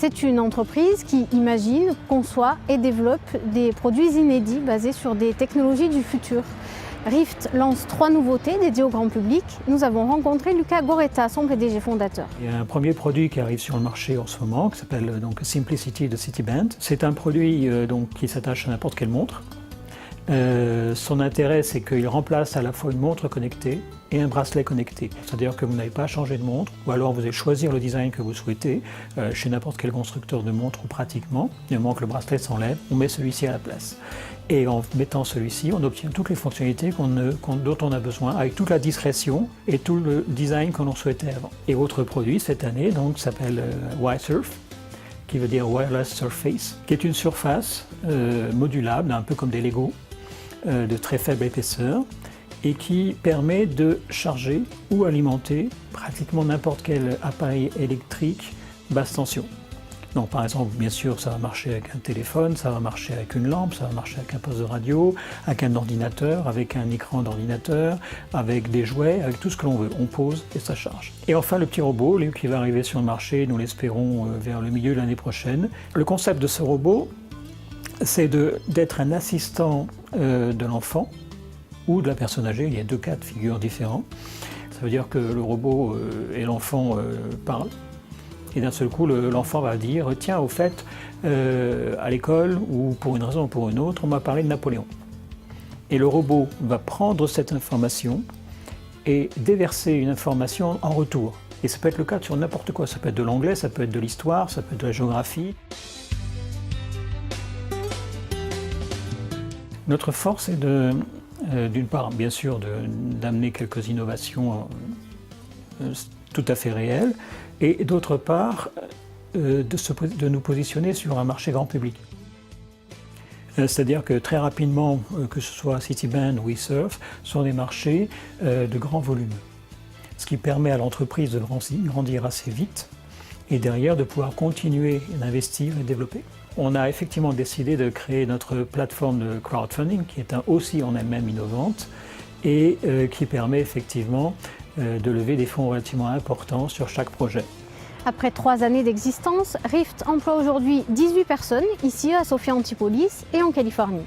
C'est une entreprise qui imagine, conçoit et développe des produits inédits basés sur des technologies du futur. Rift lance 3 nouveautés dédiées au grand public. Nous avons rencontré Luca Goretta, son PDG fondateur. Il y a un premier produit qui arrive sur le marché en ce moment, qui s'appelle donc Simplicity de Citiband. C'est un produit qui s'attache à n'importe quelle montre. Son intérêt, c'est qu'il remplace à la fois une montre connectée et un bracelet connecté. C'est-à-dire que vous n'avez pas à changer de montre, ou alors vous allez choisir le design que vous souhaitez chez n'importe quel constructeur de montre ou pratiquement. Du moment que le bracelet s'enlève, on met celui-ci à la place. Et en mettant celui-ci, on obtient toutes les fonctionnalités dont on a besoin, avec toute la discrétion et tout le design que l'on souhaitait avant. Et votre produit cette année donc s'appelle Y-Surf, qui veut dire Wireless Surface, qui est une surface modulable, un peu comme des Lego, de très faible épaisseur, et qui permet de charger ou alimenter pratiquement n'importe quel appareil électrique basse tension. Donc par exemple, bien sûr, ça va marcher avec un téléphone, ça va marcher avec une lampe, ça va marcher avec un poste de radio, avec un ordinateur, avec un écran d'ordinateur, avec des jouets, avec tout ce que l'on veut. On pose et ça charge. Et enfin, le petit robot, lui, qui va arriver sur le marché, nous l'espérons vers le milieu de l'année prochaine. Le concept de ce robot, c'est d'être un assistant de l'enfant ou de la personne âgée. Il y a 2 cas de figure différents. Ça veut dire que le robot et l'enfant parlent. Et d'un seul coup, l'enfant va dire « Tiens, au fait, à l'école, ou pour une raison ou pour une autre, on m'a parlé de Napoléon. » Et le robot va prendre cette information et déverser une information en retour. Et ça peut être le cas sur n'importe quoi. Ça peut être de l'anglais, ça peut être de l'histoire, ça peut être de la géographie. Notre force est d'une part, bien sûr, d'amener quelques innovations tout à fait réelles, et d'autre part, de nous positionner sur un marché grand public. C'est-à-dire que très rapidement, que ce soit Citiband ou Y-Surf, sont des marchés de grand volume. Ce qui permet à l'entreprise de grandir assez vite et derrière de pouvoir continuer d'investir et développer. On a effectivement décidé de créer notre plateforme de crowdfunding qui est aussi en elle-même innovante et qui permet effectivement de lever des fonds relativement importants sur chaque projet. Après 3 années d'existence, Rift emploie aujourd'hui 18 personnes ici à Sophia Antipolis et en Californie.